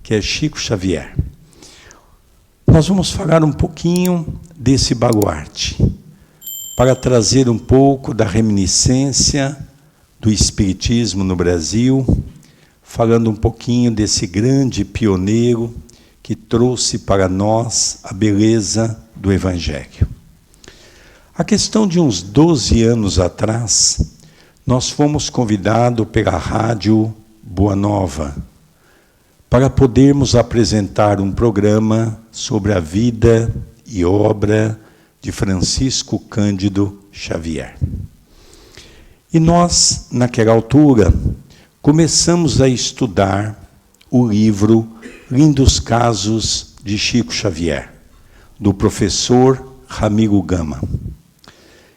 que é Chico Xavier. Nós vamos falar um pouquinho desse baluarte, para trazer um pouco da reminiscência do Espiritismo no Brasil, falando um pouquinho desse grande pioneiro que trouxe para nós a beleza do Evangelho. A questão de uns 12 anos atrás, nós fomos convidados pela Rádio Boa Nova para podermos apresentar um programa sobre a vida e obra de Francisco Cândido Xavier. E nós, naquela altura, começamos a estudar o livro Lindos Casos de Chico Xavier, do professor Ramiro Gama.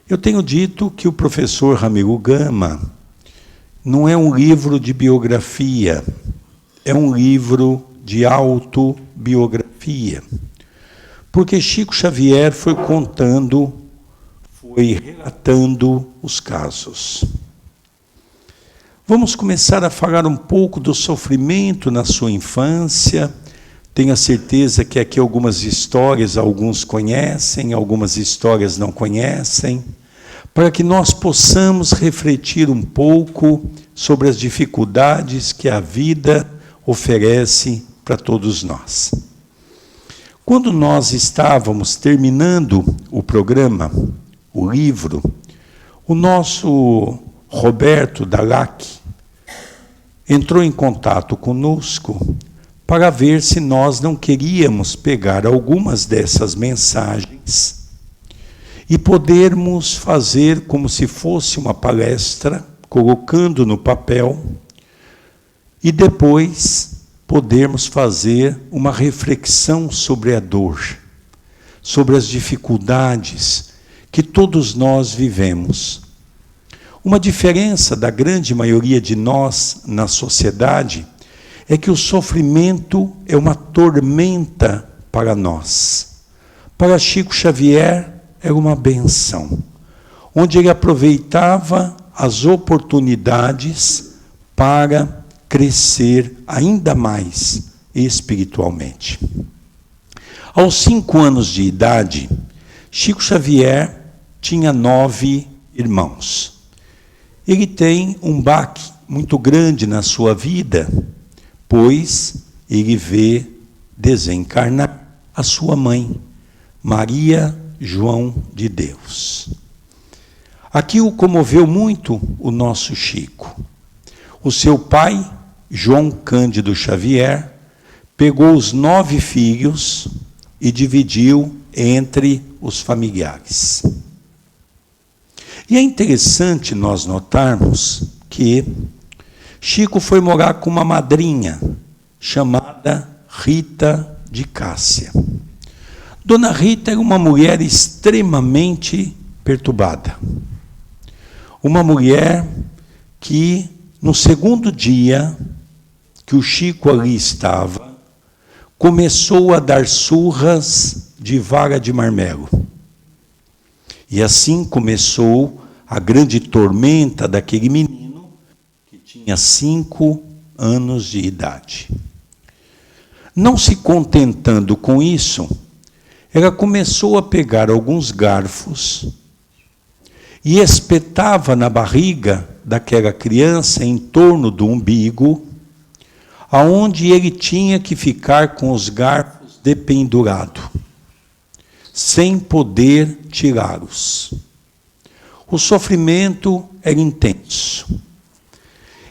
Eu tenho dito que o professor Ramiro Gama não é um livro de biografia, é um livro de autobiografia. Porque Chico Xavier foi contando, foi relatando os casos. Vamos começar a falar um pouco do sofrimento na sua infância. Tenho a certeza que aqui algumas histórias alguns conhecem, algumas histórias não conhecem, para que nós possamos refletir um pouco sobre as dificuldades que a vida oferece para todos nós. Quando nós estávamos terminando o programa, o livro, o nosso Roberto Dalac entrou em contato conosco para ver se nós não queríamos pegar algumas dessas mensagens e podermos fazer como se fosse uma palestra, colocando no papel, e depois podermos fazer uma reflexão sobre a dor, sobre as dificuldades que todos nós vivemos. Uma diferença da grande maioria de nós na sociedade é que o sofrimento é uma tormenta para nós. Para Chico Xavier era uma benção, onde ele aproveitava as oportunidades para crescer ainda mais espiritualmente. Aos 5 anos de idade, Chico Xavier tinha 9 irmãos. Ele tem um baque muito grande na sua vida, pois ele vê desencarnar a sua mãe, Maria João de Deus. Aquilo comoveu muito o nosso Chico. O seu pai, João Cândido Xavier, pegou os 9 filhos e dividiu entre os familiares. E é interessante nós notarmos que Chico foi morar com uma madrinha chamada Rita de Cássia. Dona Rita era uma mulher extremamente perturbada. Uma mulher que, no segundo dia que o Chico ali estava, começou a dar surras de vara de marmelo. E assim começou a grande tormenta daquele menino que tinha 5 anos de idade. Não se contentando com isso, ela começou a pegar alguns garfos e espetava na barriga daquela criança em torno do umbigo, aonde ele tinha que ficar com os garfos dependurados, sem poder tirá-los. O sofrimento era intenso.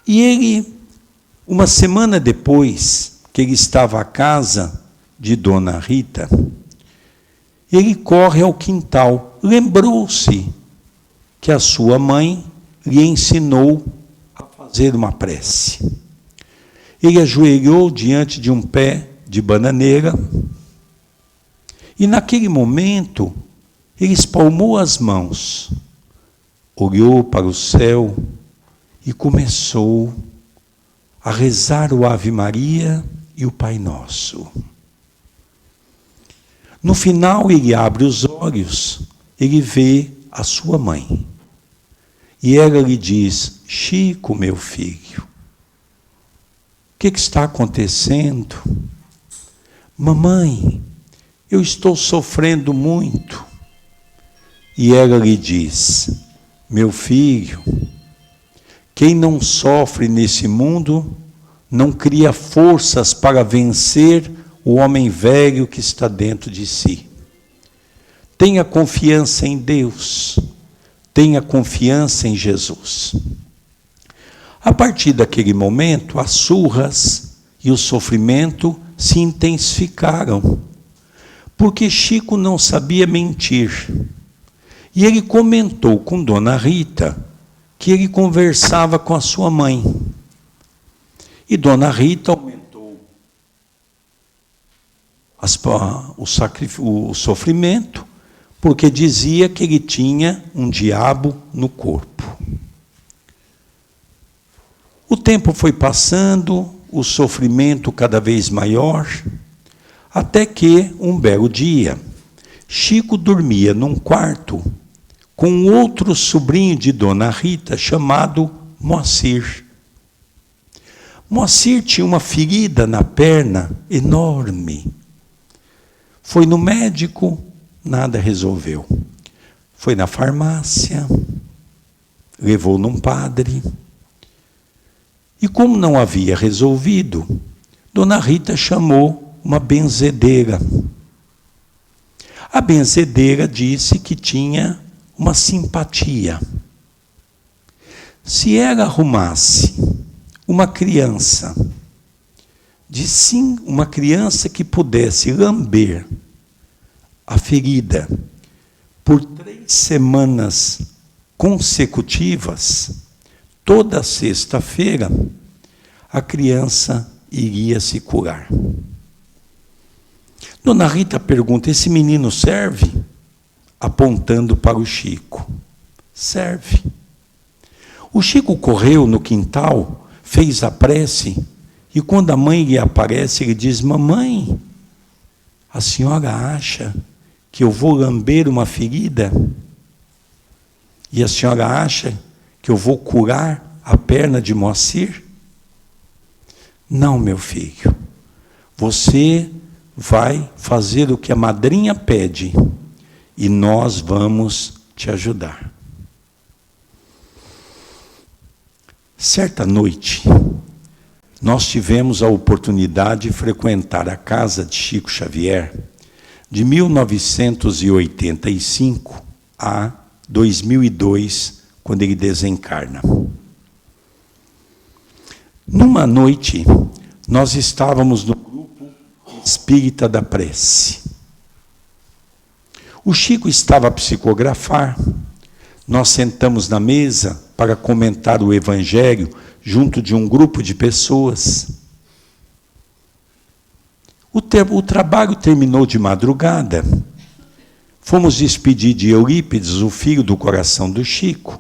E ele, uma semana depois que ele estava à casa de Dona Rita, ele corre ao quintal. Lembrou-se que a sua mãe lhe ensinou a fazer uma prece. Ele ajoelhou diante de um pé de bananeira e, naquele momento, ele espalmou as mãos, olhou para o céu e começou a rezar o Ave Maria e o Pai Nosso. No final, ele abre os olhos, ele vê a sua mãe. E ela lhe diz: Chico, meu filho, que está acontecendo? Mamãe, eu estou sofrendo muito. E ela lhe diz: meu filho, quem não sofre nesse mundo não cria forças para vencer o homem velho que está dentro de si. Tenha confiança em Deus, tenha confiança em Jesus. A partir daquele momento, as surras e o sofrimento se intensificaram, porque Chico não sabia mentir. E ele comentou com Dona Rita que ele conversava com a sua mãe. E Dona Rita aumentou o sofrimento, porque dizia que ele tinha um diabo no corpo. O tempo foi passando, o sofrimento cada vez maior, até que, um belo dia, Chico dormia num quarto com outro sobrinho de Dona Rita, chamado Moacir. Moacir tinha uma ferida na perna enorme. Foi no médico, nada resolveu. Foi na farmácia, levou num padre. E como não havia resolvido, Dona Rita chamou uma benzedeira. A benzedeira disse que tinha uma simpatia. Se ela arrumasse uma criança, uma criança que pudesse lamber a ferida por 3 semanas consecutivas, toda sexta-feira, a criança iria se curar. Dona Rita pergunta: esse menino serve? Apontando para o Chico. Serve. O Chico correu no quintal, fez a prece, e quando a mãe lhe aparece, ele diz: mamãe, a senhora acha que eu vou lamber uma ferida? E a senhora acha que eu vou curar a perna de Moacir? Não, meu filho. Você vai fazer o que a madrinha pede e nós vamos te ajudar. Certa noite, nós tivemos a oportunidade de frequentar a casa de Chico Xavier de 1985 a 2002, quando ele desencarna. Numa noite, nós estávamos no grupo espírita da prece. O Chico estava a psicografar, nós sentamos na mesa para comentar o Evangelho junto de um grupo de pessoas. O trabalho terminou de madrugada. Fomos despedir de Eurípides, o filho do coração do Chico.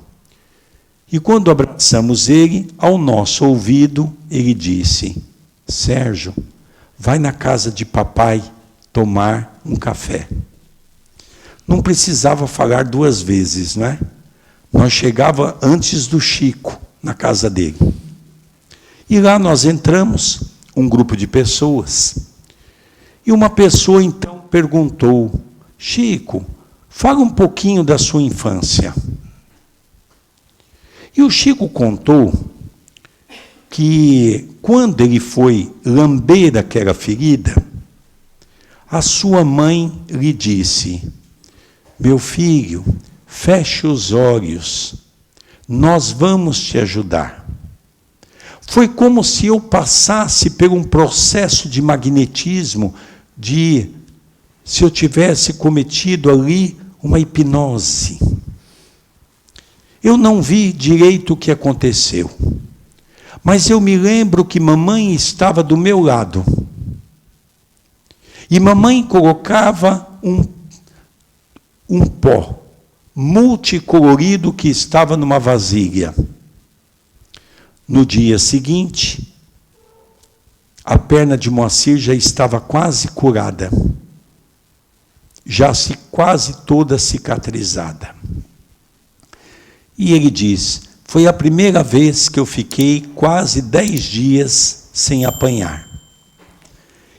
E quando abraçamos ele, ao nosso ouvido, ele disse: Sérgio, vai na casa de papai tomar um café. Não precisava falar 2 vezes, não é? Nós chegava antes do Chico, na casa dele. E lá nós entramos, um grupo de pessoas. E uma pessoa então perguntou: Chico, fala um pouquinho da sua infância. E o Chico contou que quando ele foi lamber aquela ferida, a sua mãe lhe disse: meu filho, feche os olhos, nós vamos te ajudar. Foi como se eu passasse por um processo de magnetismo, se eu tivesse cometido ali uma hipnose. Eu não vi direito o que aconteceu, mas eu me lembro que mamãe estava do meu lado. E mamãe colocava um pó multicolorido que estava numa vasilha. No dia seguinte, a perna de Moacir já estava quase curada, quase toda cicatrizada. E ele diz: foi a primeira vez que eu fiquei quase 10 dias sem apanhar.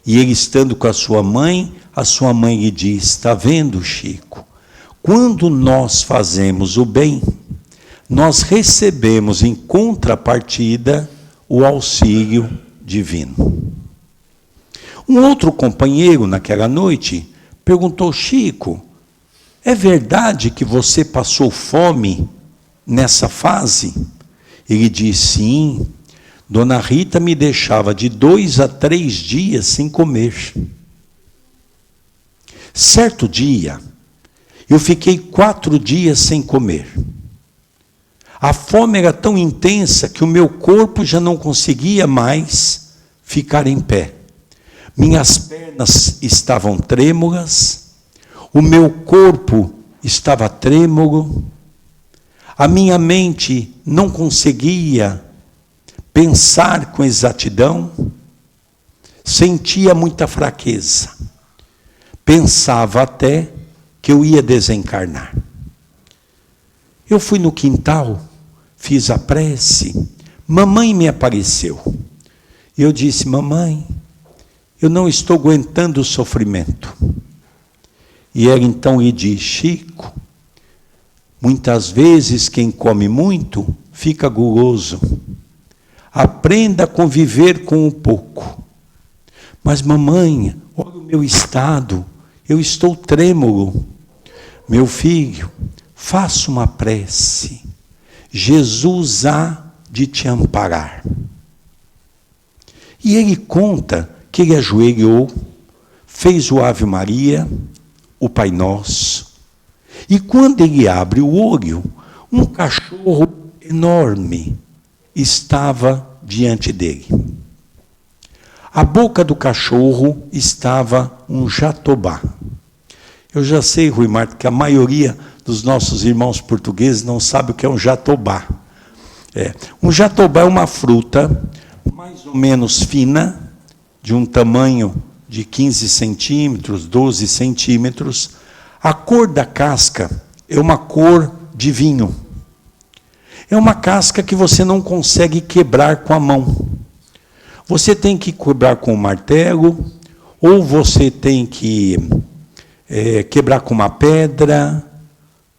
E ele estando com a sua mãe lhe diz: está vendo, Chico? Quando nós fazemos o bem, nós recebemos em contrapartida o auxílio divino. Um outro companheiro naquela noite perguntou: Chico, é verdade que você passou fome nessa fase? Ele disse: sim, Dona Rita me deixava de 2 a 3 dias sem comer. Certo dia, eu fiquei 4 dias sem comer. A fome era tão intensa que o meu corpo já não conseguia mais ficar em pé. Minhas pernas estavam trêmulas, o meu corpo estava trêmulo, a minha mente não conseguia pensar com exatidão, sentia muita fraqueza, pensava até que eu ia desencarnar. Eu fui no quintal, fiz a prece, mamãe me apareceu. Eu disse: mamãe, eu não estou aguentando o sofrimento. E ela então lhe diz: Chico, muitas vezes quem come muito fica guloso. Aprenda a conviver com o pouco. Mas mamãe, olha o meu estado, eu estou trêmulo. Meu filho, faça uma prece. Jesus há de te amparar. E ele conta que ele ajoelhou, fez o Ave Maria, o Pai Nosso, e quando ele abre o olho, um cachorro enorme estava diante dele. A boca do cachorro estava um jatobá. Eu já sei, Rui Marta, que a maioria dos nossos irmãos portugueses não sabe o que é um jatobá. Um jatobá é uma fruta mais ou menos fina, de um tamanho de 15 centímetros, 12 centímetros. A cor da casca é uma cor de vinho. É uma casca que você não consegue quebrar com a mão. Você tem que quebrar com um martelo, ou você tem que quebrar com uma pedra,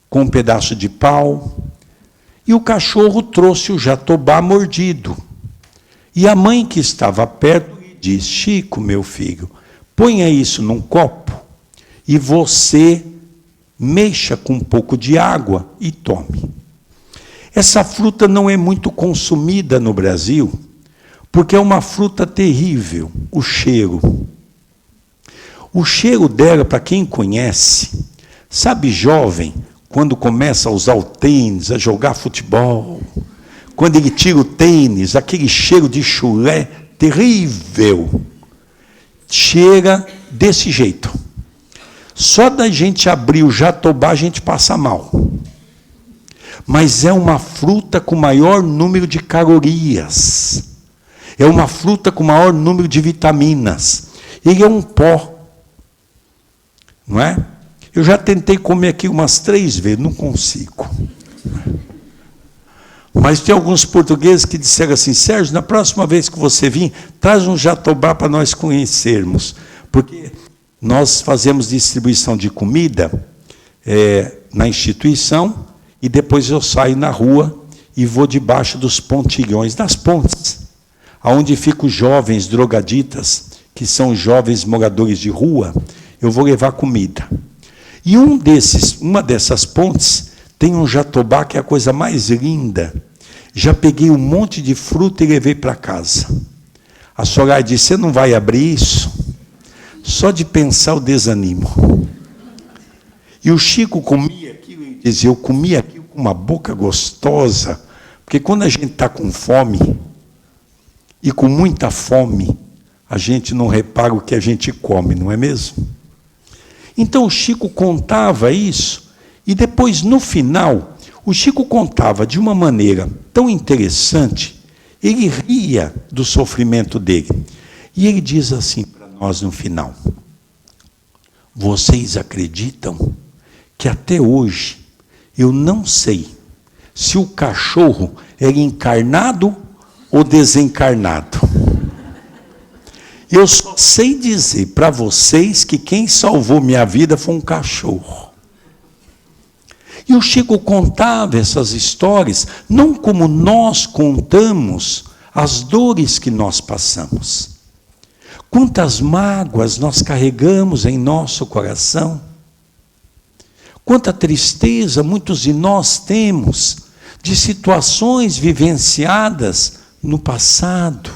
com um pedaço de pau. E o cachorro trouxe o jatobá mordido. E a mãe que estava perto lhe disse: Chico, meu filho, ponha isso num copo e você mexa com um pouco de água e tome. Essa fruta não é muito consumida no Brasil, porque é uma fruta terrível, o cheiro. O cheiro dela, para quem conhece, sabe, jovem, quando começa a usar o tênis, a jogar futebol, quando ele tira o tênis, aquele cheiro de chulé terrível, cheira desse jeito. Só da gente abrir o jatobá a gente passa mal. Mas é uma fruta com maior número de calorias. É uma fruta com maior número de vitaminas. Ele é um pó. Não é? Eu já tentei comer aqui umas 3 vezes, não consigo. Mas tem alguns portugueses que disseram assim: Sérgio, na próxima vez que você vir, traz um jatobá para nós conhecermos. Porque nós fazemos distribuição de comida na instituição, e depois eu saio na rua e vou debaixo dos pontilhões, das pontes, aonde ficam os jovens drogaditas, que são jovens moradores de rua. Eu vou levar comida. E uma dessas pontes tem um jatobá que é a coisa mais linda. Já peguei um monte de fruta e levei para casa. A Soraya disse: você não vai abrir isso? Só de pensar eu desanimo. E o Chico comia aquilo, ele dizia: eu comia aquilo com uma boca gostosa, porque quando a gente está com fome, e com muita fome, a gente não repara o que a gente come, não é mesmo? Então o Chico contava isso, e depois, no final, o Chico contava de uma maneira tão interessante, ele ria do sofrimento dele. E ele diz assim para nós no final: vocês acreditam que até hoje eu não sei se o cachorro é encarnado ou desencarnado? Eu só sei dizer para vocês que quem salvou minha vida foi um cachorro. E o Chico contava essas histórias, não como nós contamos as dores que nós passamos. Quantas mágoas nós carregamos em nosso coração. Quanta tristeza muitos de nós temos de situações vivenciadas no passado,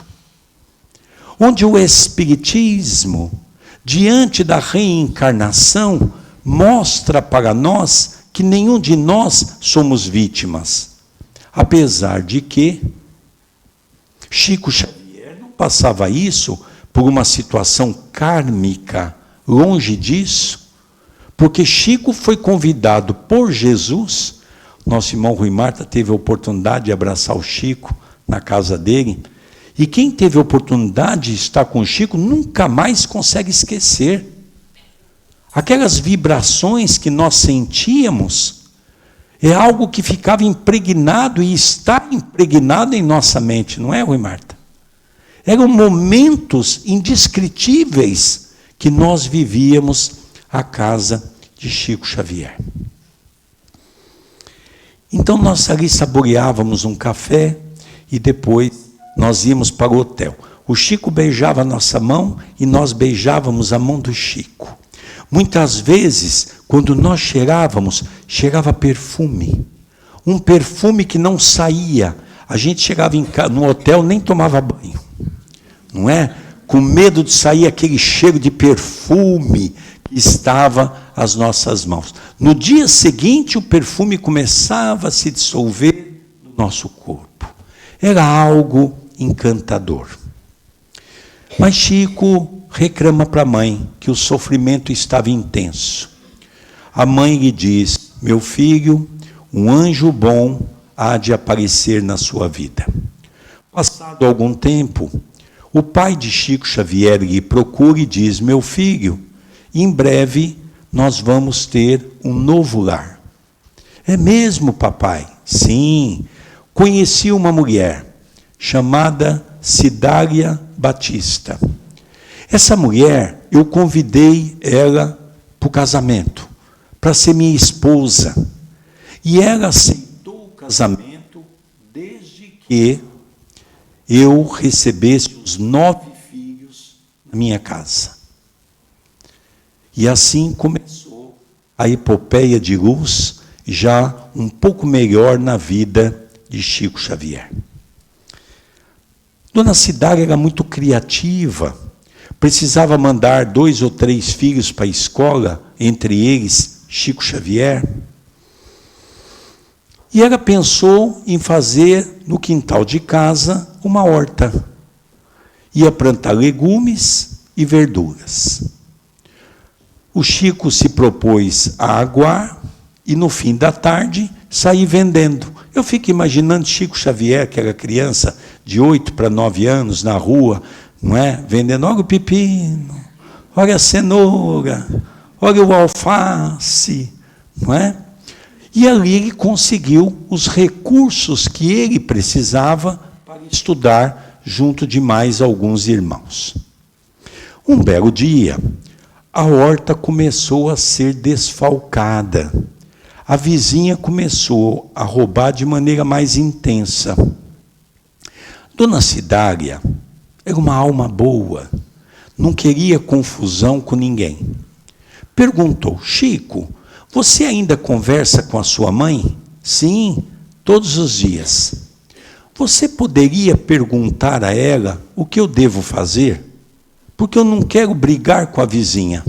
onde o Espiritismo, diante da reencarnação, mostra para nós que nenhum de nós somos vítimas. Apesar de que Chico Xavier não passava isso por uma situação kármica, longe disso, porque Chico foi convidado por Jesus. Nosso irmão Rui Marta teve a oportunidade de abraçar o Chico na casa dele, e quem teve a oportunidade de estar com o Chico nunca mais consegue esquecer. Aquelas vibrações que nós sentíamos é algo que ficava impregnado e está impregnado em nossa mente, não é, Rui Marta? Eram momentos indescritíveis que nós vivíamos à casa de Chico Xavier. Então nós ali saboreávamos um café e depois nós íamos para o hotel. O Chico beijava a nossa mão e nós beijávamos a mão do Chico. Muitas vezes, quando nós cheirávamos, cheirava perfume. Um perfume que não saía. A gente chegava no hotel, nem tomava banho. Não é? Com medo de sair aquele cheiro de perfume que estava às nossas mãos. No dia seguinte, o perfume começava a se dissolver no nosso corpo. Era algo encantador. Mas Chico reclama para a mãe que o sofrimento estava intenso. A mãe lhe diz: meu filho, um anjo bom há de aparecer na sua vida. Passado algum tempo, o pai de Chico Xavier lhe procura e diz: meu filho, em breve nós vamos ter um novo lar. É mesmo, papai? Sim, conheci uma mulher chamada Cidália Batista. Essa mulher, eu convidei ela para o casamento, para ser minha esposa. E ela aceitou o casamento desde que eu recebesse os 9 filhos na minha casa. E assim começou a epopeia de luz, já um pouco melhor na vida de Chico Xavier. Dona Cidália era muito criativa, precisava mandar 2 ou 3 filhos para a escola, entre eles Chico Xavier. E ela pensou em fazer no quintal de casa uma horta. Ia plantar legumes e verduras. O Chico se propôs a aguar e no fim da tarde sair vendendo. Eu fico imaginando Chico Xavier, que era criança de 8 para 9 anos, na rua, não é? Vendendo, olha o pepino, olha a cenoura, olha o alface, não é? E ali ele conseguiu os recursos que ele precisava para estudar junto de mais alguns irmãos. Um belo dia, a horta começou a ser desfalcada. A vizinha começou a roubar de maneira mais intensa. Dona Cidália era uma alma boa, não queria confusão com ninguém. Perguntou: Chico, você ainda conversa com a sua mãe? Sim, todos os dias. Você poderia perguntar a ela o que eu devo fazer? Porque eu não quero brigar com a vizinha.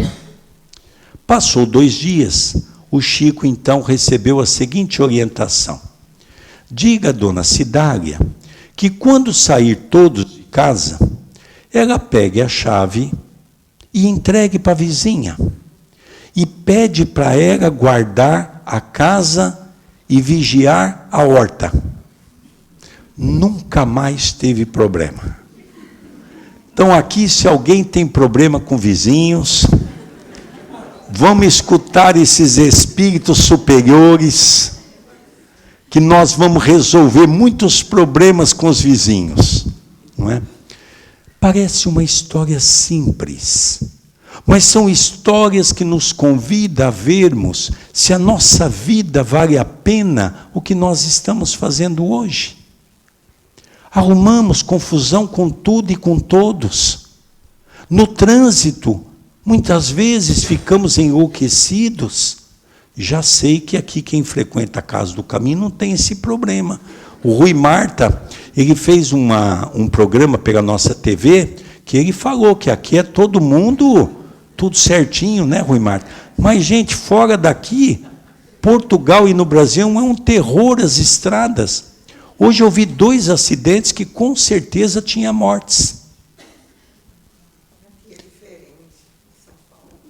Passou 2 dias, o Chico então recebeu a seguinte orientação: diga a Dona Cidália que quando sair todos de casa, ela pegue a chave e entregue para a vizinha. E pede para ela guardar a casa e vigiar a horta. Nunca mais teve problema. Então aqui, se alguém tem problema com vizinhos, vamos escutar esses espíritos superiores, que nós vamos resolver muitos problemas com os vizinhos, não é? Parece uma história simples, mas são histórias que nos convidam a vermos se a nossa vida vale a pena o que nós estamos fazendo hoje. Arrumamos confusão com tudo e com todos. No trânsito, muitas vezes ficamos enlouquecidos. Já sei que aqui quem frequenta a Casa do Caminho não tem esse problema. O Rui Marta, ele fez um programa pela nossa TV, que ele falou que aqui é todo mundo, tudo certinho, né, Rui Marta? Mas, gente, fora daqui, Portugal e no Brasil é um terror as estradas. Hoje eu vi 2 acidentes que com certeza tinha mortes.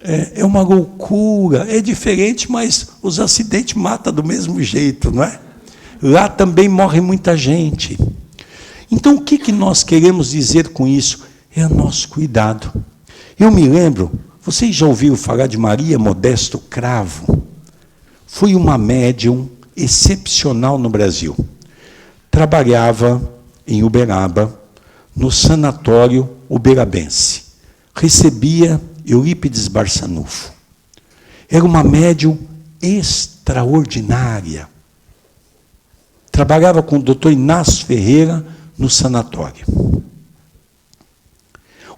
É uma loucura, é diferente, mas os acidentes matam do mesmo jeito, não é? Lá também morre muita gente. Então, o que nós queremos dizer com isso? É o nosso cuidado. Eu me lembro, vocês já ouviram falar de Maria Modesto Cravo? Foi uma médium excepcional no Brasil. Trabalhava em Uberaba, no sanatório uberabense. Recebia Eurípides Barçanufo. Era uma médium extraordinária. Trabalhava com o doutor Inácio Ferreira no sanatório.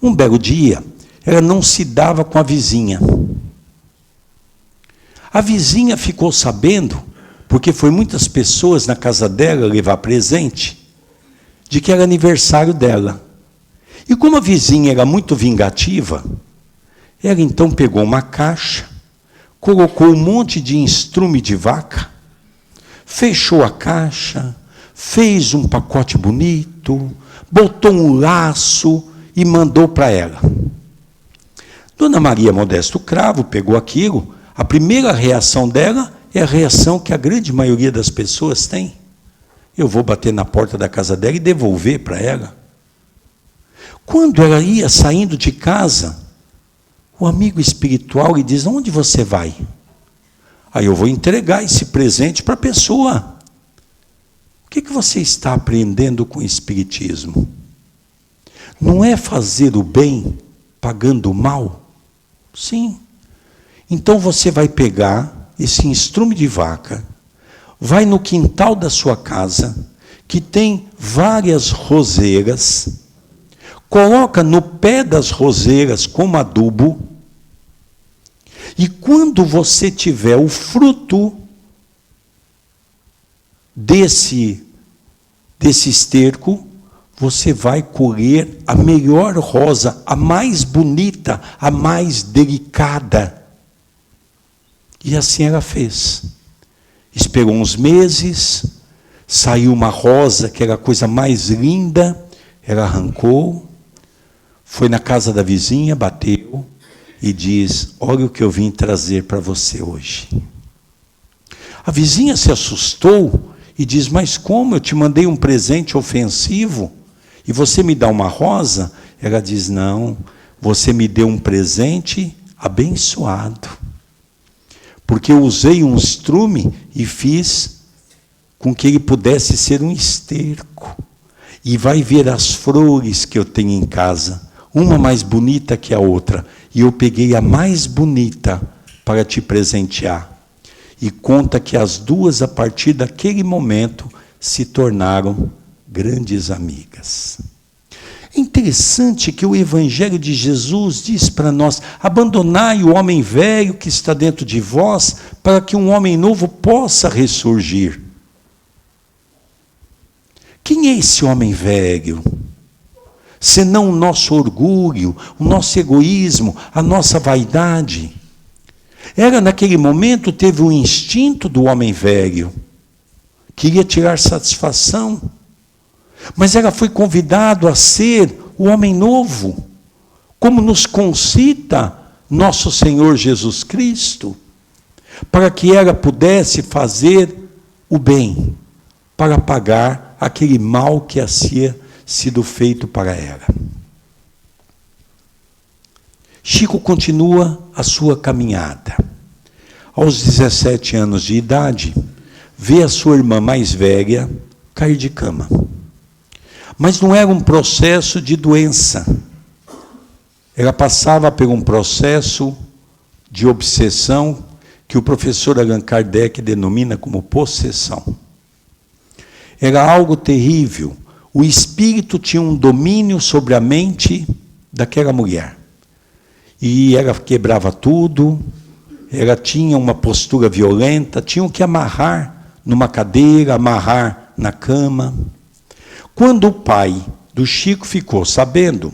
Um belo dia, ela não se dava com a vizinha. A vizinha ficou sabendo, porque foi muitas pessoas na casa dela levar presente, de que era aniversário dela. E como a vizinha era muito vingativa, ela então pegou uma caixa, colocou um monte de estrume de vaca, fechou a caixa, fez um pacote bonito, botou um laço e mandou para ela. Dona Maria Modesto Cravo pegou aquilo, a primeira reação dela é a reação que a grande maioria das pessoas tem. Eu vou bater na porta da casa dela e devolver para ela. Quando ela ia saindo de casa, o amigo espiritual lhe diz: onde você vai? Aí eu vou entregar esse presente para a pessoa. O que você está aprendendo com o Espiritismo? Não é fazer o bem pagando o mal? Sim. Então você vai pegar esse estrume de vaca, vai no quintal da sua casa, que tem várias roseiras, coloca no pé das roseiras como adubo, e quando você tiver o fruto desse esterco, você vai colher a melhor rosa, a mais bonita, a mais delicada. E assim ela fez. Esperou uns meses, saiu uma rosa que era a coisa mais linda, ela arrancou, foi na casa da vizinha, bateu e diz: olha o que eu vim trazer para você hoje. A vizinha se assustou e diz: mas como? Eu te mandei um presente ofensivo e você me dá uma rosa? Ela diz: não, você me deu um presente abençoado, porque eu usei um estrume e fiz com que ele pudesse ser um esterco. E vai ver as flores que eu tenho em casa, uma mais bonita que a outra, e eu peguei a mais bonita para te presentear. E conta que as duas, a partir daquele momento, se tornaram grandes amigas. É interessante que o Evangelho de Jesus diz para nós: abandonai o homem velho que está dentro de vós, para que um homem novo possa ressurgir. Quem é esse homem velho? Senão o nosso orgulho, o nosso egoísmo, a nossa vaidade. Ela, naquele momento, teve um instinto do homem velho, queria tirar satisfação, mas ela foi convidada a ser o homem novo, como nos concita nosso Senhor Jesus Cristo, para que ela pudesse fazer o bem, para pagar aquele mal que havia sido feito para ela. Chico continua a sua caminhada. Aos 17 anos de idade, vê a sua irmã mais velha cair de cama. Mas não era um processo de doença. Ela passava por um processo de obsessão que o professor Allan Kardec denomina como possessão. Era algo terrível. O espírito tinha um domínio sobre a mente daquela mulher. E ela quebrava tudo, ela tinha uma postura violenta, tinham que amarrar numa cadeira, amarrar na cama. Quando o pai do Chico ficou sabendo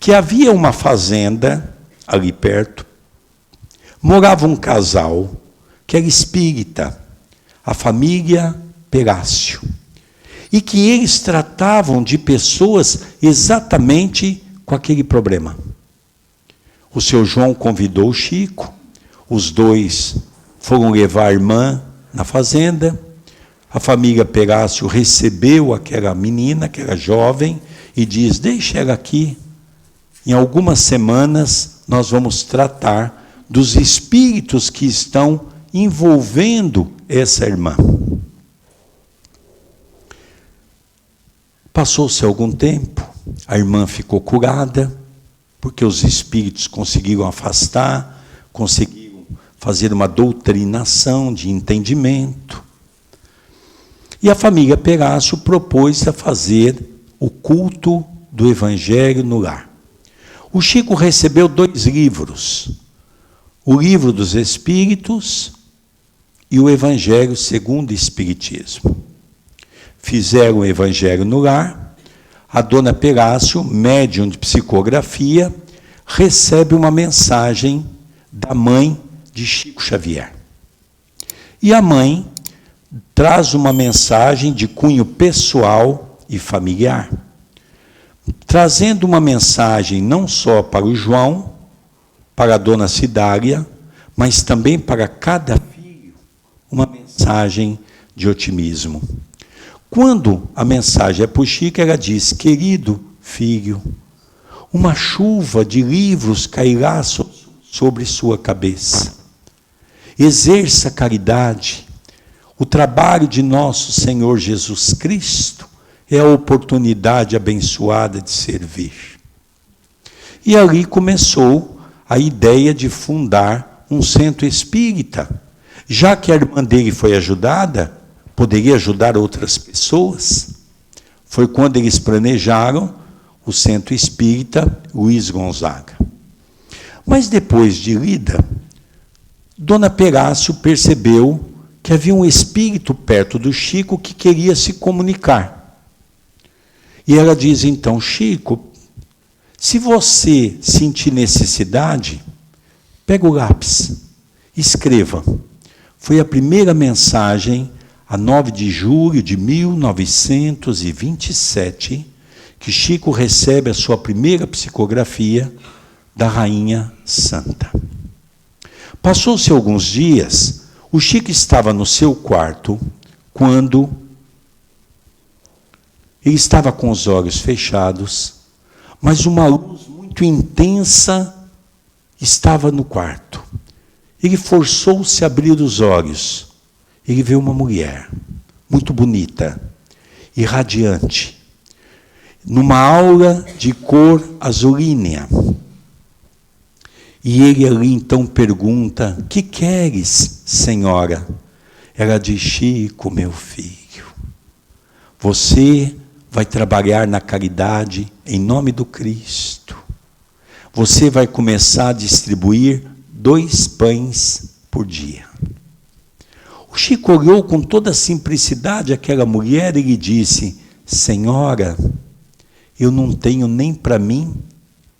que havia uma fazenda ali perto, morava um casal que era espírita, a família Perácio, e que eles tratavam de pessoas exatamente com aquele problema. O seu João convidou o Chico, os dois foram levar a irmã na fazenda, a família Perácio recebeu aquela menina, aquela jovem, e diz, deixa ela aqui, em algumas semanas nós vamos tratar dos espíritos que estão envolvendo essa irmã. Passou-se algum tempo, a irmã ficou curada, porque os espíritos conseguiram afastar, conseguiram fazer uma doutrinação de entendimento. E a família Perácio propôs a fazer o culto do Evangelho no lar. O Chico recebeu 2 livros, o Livro dos Espíritos e o Evangelho segundo o Espiritismo. Fizeram o Evangelho no lar, a dona Perácio, médium de psicografia, recebe uma mensagem da mãe de Chico Xavier. E a mãe traz uma mensagem de cunho pessoal e familiar, trazendo uma mensagem não só para o João, para a dona Cidária, mas também para cada filho, uma mensagem de otimismo. Quando a mensagem é para o Chico, ela diz, querido filho, uma chuva de livros cairá sobre sua cabeça. Exerça caridade. O trabalho de nosso Senhor Jesus Cristo é a oportunidade abençoada de servir. E ali começou a ideia de fundar um centro espírita. Já que a irmã dele foi ajudada, poderia ajudar outras pessoas. Foi quando eles planejaram o centro espírita Luiz Gonzaga. Mas depois de lida, dona Perácio percebeu que havia um espírito perto do Chico que queria se comunicar. E ela diz então, Chico, se você sentir necessidade, pega o lápis, escreva. Foi a primeira mensagem, a 9 de julho de 1927, que Chico recebe a sua primeira psicografia da Rainha Santa. Passou-se alguns dias, o Chico estava no seu quarto, quando ele estava com os olhos fechados, mas uma luz muito intensa estava no quarto. Ele forçou-se a abrir os olhos. Ele viu uma mulher, muito bonita e radiante, numa aura de cor azulínea. E ele ali então pergunta, que queres, senhora? Ela diz, Chico, meu filho, você vai trabalhar na caridade em nome do Cristo. Você vai começar a distribuir 2 pães por dia. O Chico olhou com toda a simplicidade aquela mulher e lhe disse, senhora, eu não tenho nem para mim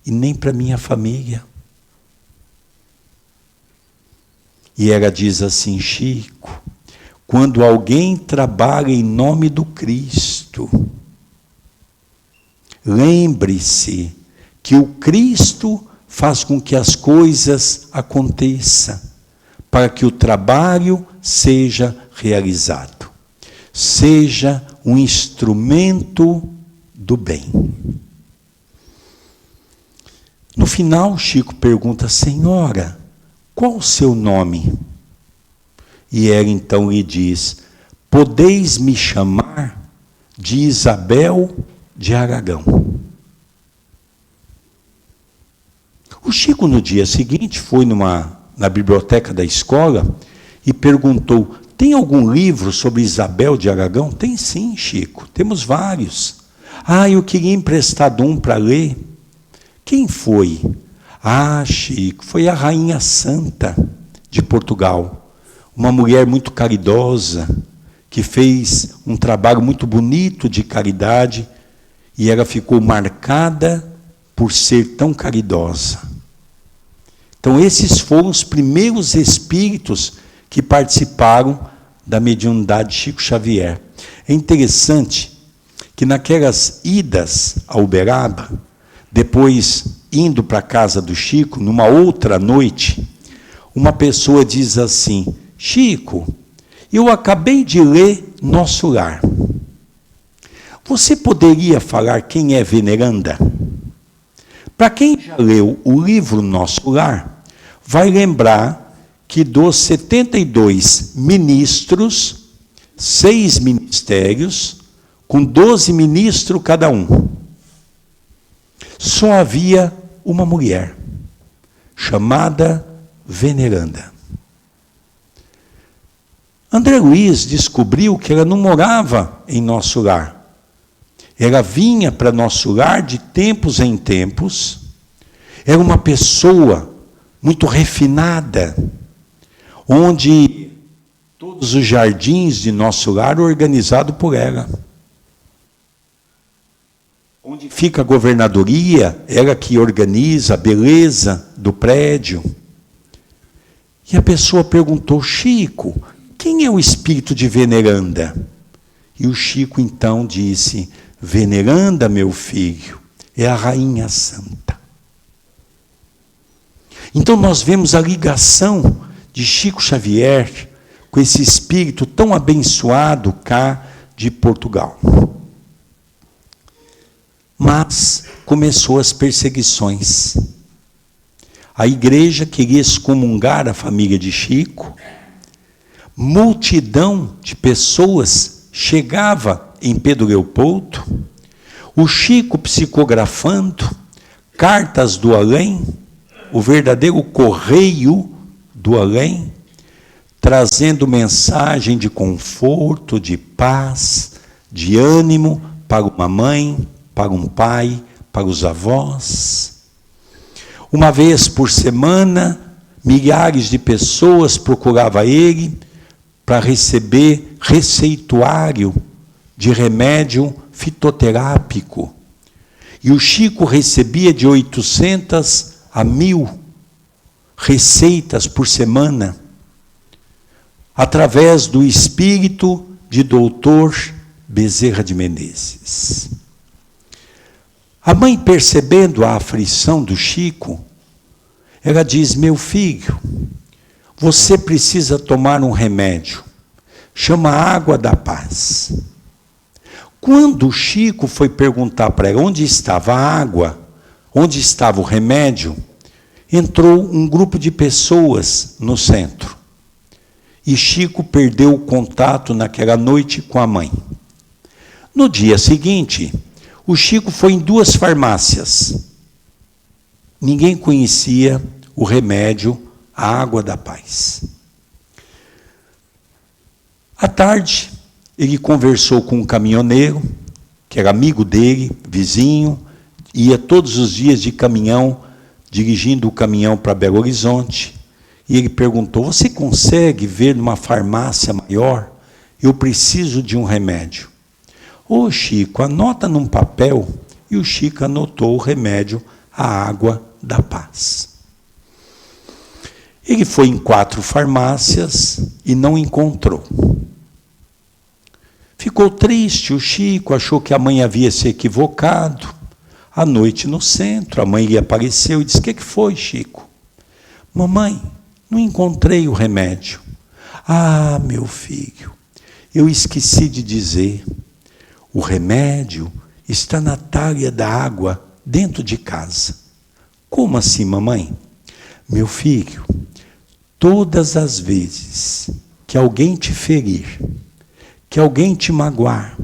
e nem para minha família. E ela diz assim, Chico, quando alguém trabalha em nome do Cristo, lembre-se que o Cristo faz com que as coisas aconteçam, para que o trabalho seja realizado. Seja um instrumento do bem. No final, Chico pergunta, senhora, qual o seu nome? E ela então lhe diz, podeis me chamar de Isabel de Aragão. O Chico, no dia seguinte, foi na biblioteca da escola e perguntou: tem algum livro sobre Isabel de Aragão? Tem sim, Chico, temos vários. Eu queria emprestado um para ler. Quem foi? Chico, foi a Rainha Santa de Portugal, uma mulher muito caridosa, que fez um trabalho muito bonito de caridade, e ela ficou marcada por ser tão caridosa. Então, esses foram os primeiros espíritos que participaram da mediunidade de Chico Xavier. É interessante que naquelas idas a Uberaba, depois indo para a casa do Chico, numa outra noite, uma pessoa diz assim: Chico, eu acabei de ler Nosso Lar. Você poderia falar quem é Veneranda? Para quem já leu o livro Nosso Lar, vai lembrar que dos 72 ministros, 6 ministérios, com 12 ministros cada um, só havia uma mulher, chamada Veneranda. André Luiz descobriu que ela não morava em Nosso Lar. Ela vinha para Nosso Lar de tempos em tempos. Era uma pessoa muito refinada, onde todos os jardins de Nosso Lar eram organizados por ela. Onde fica a governadoria, ela que organiza a beleza do prédio. E a pessoa perguntou: Chico, quem é o espírito de Veneranda? E o Chico então disse: Veneranda, meu filho, é a Rainha Santa. Então nós vemos a ligação de Chico Xavier com esse espírito tão abençoado cá de Portugal. Mas começou as perseguições. A igreja queria excomungar a família de Chico. Multidão de pessoas chegava em Pedro Leopoldo. O Chico psicografando cartas do além, o verdadeiro correio do além, trazendo mensagem de conforto, de paz, de ânimo para uma mãe, para um pai, para os avós. Uma vez por semana, milhares de pessoas procuravam ele para receber receituário de remédio fitoterápico. E o Chico recebia de 800 a 1000 receitas por semana, através do espírito de doutor Bezerra de Menezes. A mãe, percebendo a aflição do Chico, ela diz: meu filho, você precisa tomar um remédio, chama Água da Paz. Quando o Chico foi perguntar para ela onde estava a água, onde estava o remédio, entrou um grupo de pessoas no centro. E Chico perdeu o contato naquela noite com a mãe. No dia seguinte, o Chico foi em 2 farmácias. Ninguém conhecia o remédio, a Água da Paz. À tarde, ele conversou com um caminhoneiro, que era amigo dele, vizinho, ia todos os dias de caminhão, dirigindo o caminhão para Belo Horizonte. E ele perguntou: você consegue ver numa farmácia maior? Eu preciso de um remédio. Ô Chico, anota num papel. E o Chico anotou o remédio, a Água da Paz. Ele foi em 4 farmácias e não encontrou. Ficou triste o Chico, achou que a mãe havia se equivocado. À noite no centro, a mãe lhe apareceu e disse: o que foi, Chico? Mamãe, não encontrei o remédio. Ah, meu filho, eu esqueci de dizer. O remédio está na talha da água dentro de casa. Como assim, mamãe? Meu filho, todas as vezes que alguém te ferir, que alguém te magoar,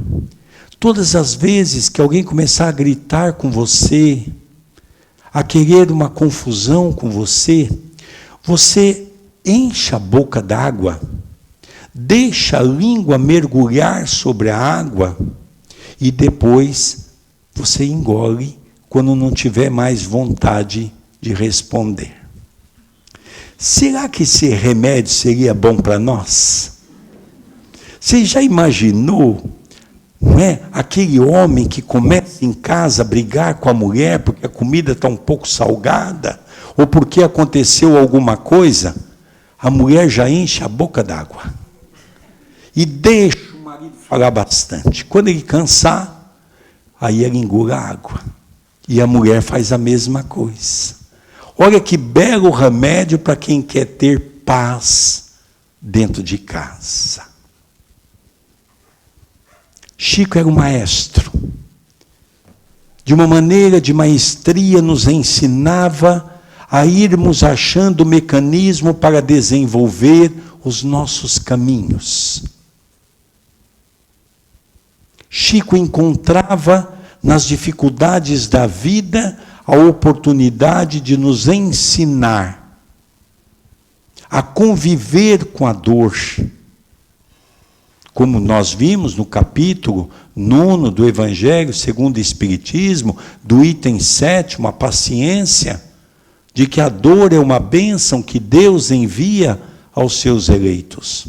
Todas as vezes que alguém começar a gritar com você, a querer uma confusão com você, você enche a boca d'água, deixa a língua mergulhar sobre a água e depois você engole quando não tiver mais vontade de responder. Será que esse remédio seria bom para nós? Você já imaginou, não é? Aquele homem que começa em casa a brigar com a mulher porque a comida está um pouco salgada, ou porque aconteceu alguma coisa, a mulher já enche a boca d'água e deixa o marido falar bastante. Quando ele cansar, aí ela engula a água. E a mulher faz a mesma coisa. Olha que belo remédio para quem quer ter paz dentro de casa. Chico era um maestro. De uma maneira de maestria, nos ensinava a irmos achando o mecanismo para desenvolver os nossos caminhos. Chico encontrava nas dificuldades da vida a oportunidade de nos ensinar a conviver com a dor. Como nós vimos no capítulo 9 do Evangelho segundo o Espiritismo, do item 7, a paciência, de que a dor é uma bênção que Deus envia aos seus eleitos.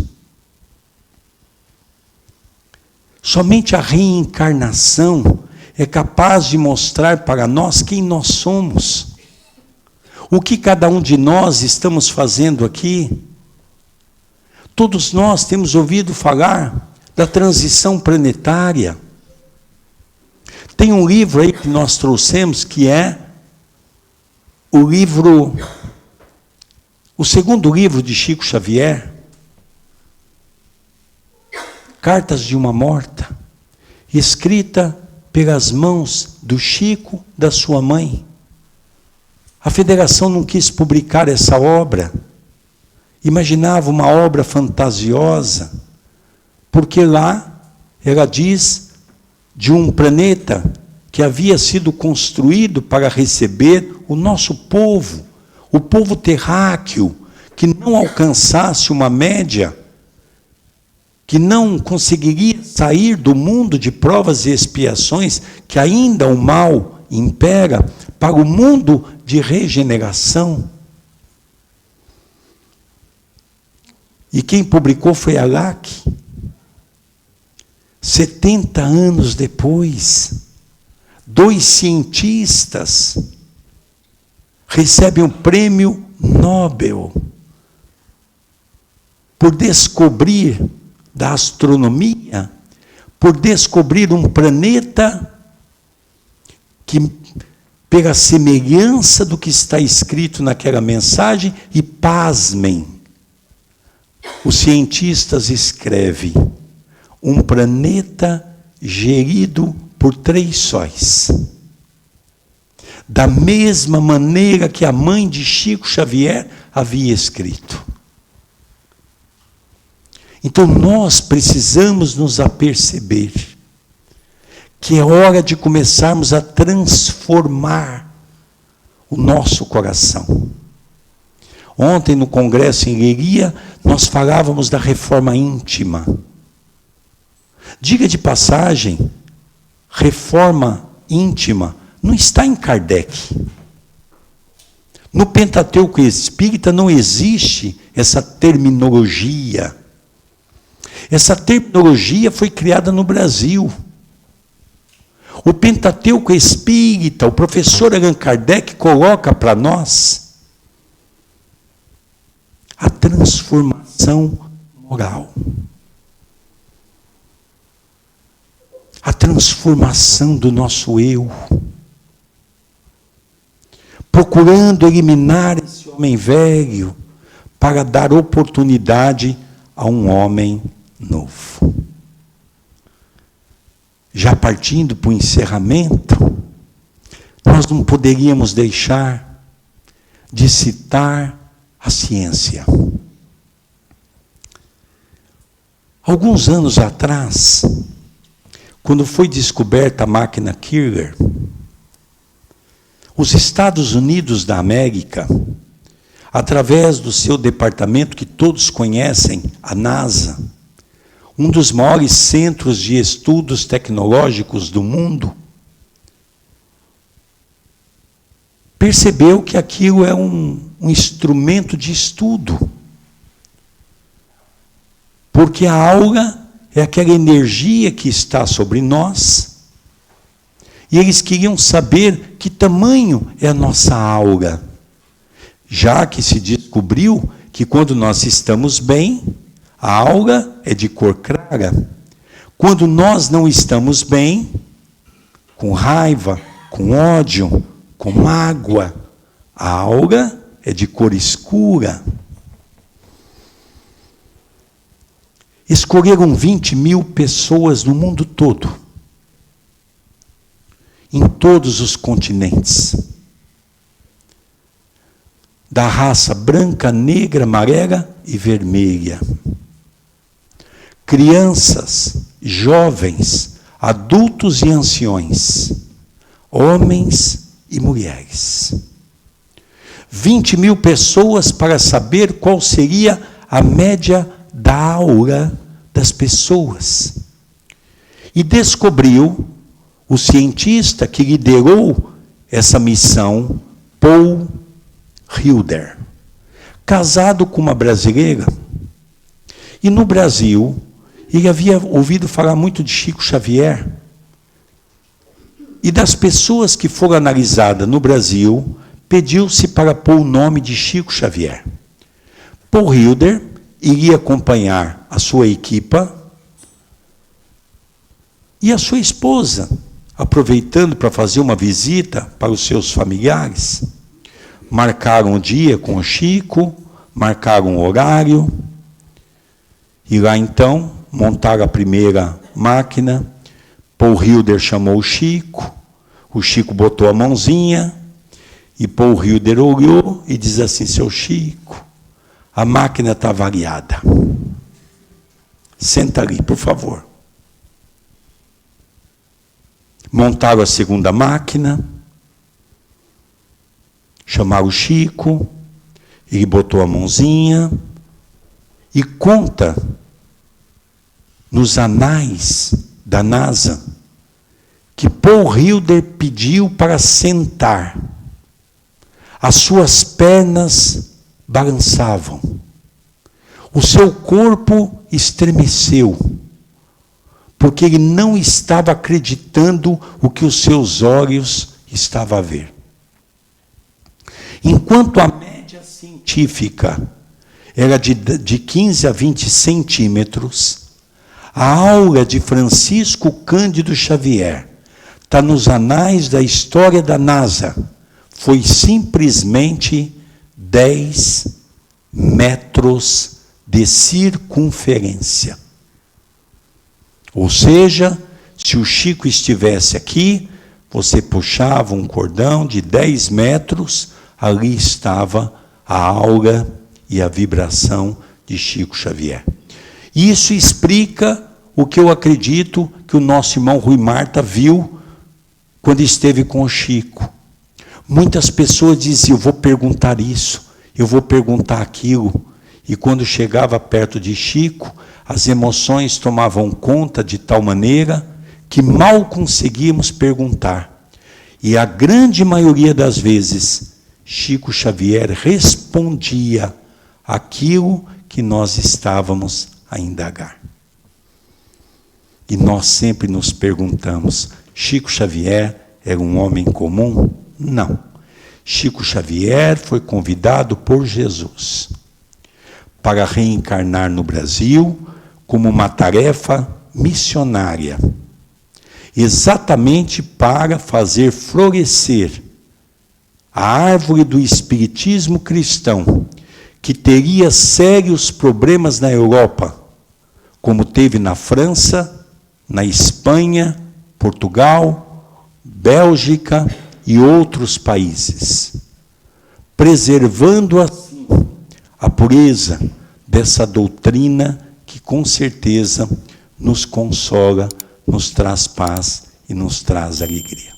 Somente a reencarnação é capaz de mostrar para nós quem nós somos. O que cada um de nós estamos fazendo aqui. Todos nós temos ouvido falar da transição planetária. Tem um livro aí que nós trouxemos que é o segundo livro de Chico Xavier, Cartas de uma Morta, escrita pelas mãos do Chico, da sua mãe. A Federação não quis publicar essa obra, imaginava uma obra fantasiosa, porque lá ela diz de um planeta que havia sido construído para receber o nosso povo, o povo terráqueo, que não alcançasse uma média, que não conseguiria sair do mundo de provas e expiações, que ainda o mal impera, para o mundo de regeneração. E quem publicou foi a LAC. 70 anos depois, 2 cientistas recebem o prêmio Nobel por descobrir da astronomia, por descobrir um planeta que, pela semelhança do que está escrito naquela mensagem, e pasmem, os cientistas escrevem um planeta gerido por 3 sóis. Da mesma maneira que a mãe de Chico Xavier havia escrito. Então nós precisamos nos aperceber que é hora de começarmos a transformar o nosso coração. Ontem no congresso em Leiria, nós falávamos da reforma íntima. Diga de passagem, reforma íntima não está em Kardec. No Pentateuco Espírita não existe essa terminologia. Essa terminologia foi criada no Brasil. O Pentateuco Espírita, o professor Allan Kardec coloca para nós a transformação moral. A transformação do nosso eu. Procurando eliminar esse homem velho para dar oportunidade a um homem novo. Já partindo para o encerramento, nós não poderíamos deixar de citar a ciência. Alguns anos atrás, quando foi descoberta a máquina Kircher, os Estados Unidos da América, através do seu departamento que todos conhecem, a NASA, um dos maiores centros de estudos tecnológicos do mundo, percebeu que aquilo é um instrumento de estudo. Porque a aura é aquela energia que está sobre nós, e eles queriam saber que tamanho é a nossa aura, já que se descobriu que quando nós estamos bem, a aura é de cor clara. Quando nós não estamos bem, com raiva, com ódio, com mágoa, a aura é de cor escura. Escolheram 20.000 pessoas no mundo todo, em todos os continentes, da raça branca, negra, amarela e vermelha. Crianças, jovens, adultos e anciões, homens e mulheres. 20.000 pessoas para saber qual seria a média da aura das pessoas. E descobriu o cientista que liderou essa missão, Paul Hilder, casado com uma brasileira. E no Brasil, ele havia ouvido falar muito de Chico Xavier. E das pessoas que foram analisadas no Brasil, pediu-se para pôr o nome de Chico Xavier. Paul Hilder iria acompanhar a sua equipa e a sua esposa, aproveitando para fazer uma visita para os seus familiares. Marcaram o dia com o Chico, marcaram o horário, e lá então montaram a primeira máquina. Paul Hilder chamou o Chico botou a mãozinha, e Paul Hilder olhou e diz assim: seu Chico, a máquina está variada. Senta ali, por favor. Montaram a segunda máquina, chamaram o Chico, ele botou a mãozinha e conta nos anais da NASA que Paul Hilder pediu para sentar. As suas pernas balançavam. O seu corpo estremeceu, porque ele não estava acreditando o que os seus olhos estavam a ver. Enquanto a média científica era de 15 a 20 centímetros, a aura de Francisco Cândido Xavier está nos anais da história da NASA, foi simplesmente 10 metros de circunferência. Ou seja, se o Chico estivesse aqui, você puxava um cordão de 10 metros, ali estava a aura e a vibração de Chico Xavier. Isso explica o que eu acredito que o nosso irmão Rui Marta viu quando esteve com o Chico. Muitas pessoas diziam: eu vou perguntar isso, eu vou perguntar aquilo. E quando chegava perto de Chico, as emoções tomavam conta de tal maneira que mal conseguíamos perguntar. E a grande maioria das vezes, Chico Xavier respondia aquilo que nós estávamos a indagar. E nós sempre nos perguntamos: Chico Xavier era um homem comum? Não. Chico Xavier foi convidado por Jesus para reencarnar no Brasil como uma tarefa missionária, exatamente para fazer florescer a árvore do espiritismo cristão, que teria sérios problemas na Europa, como teve na França, na Espanha, Portugal, Bélgica e outros países, preservando assim a pureza dessa doutrina que com certeza nos consola nos traz paz e nos traz alegria.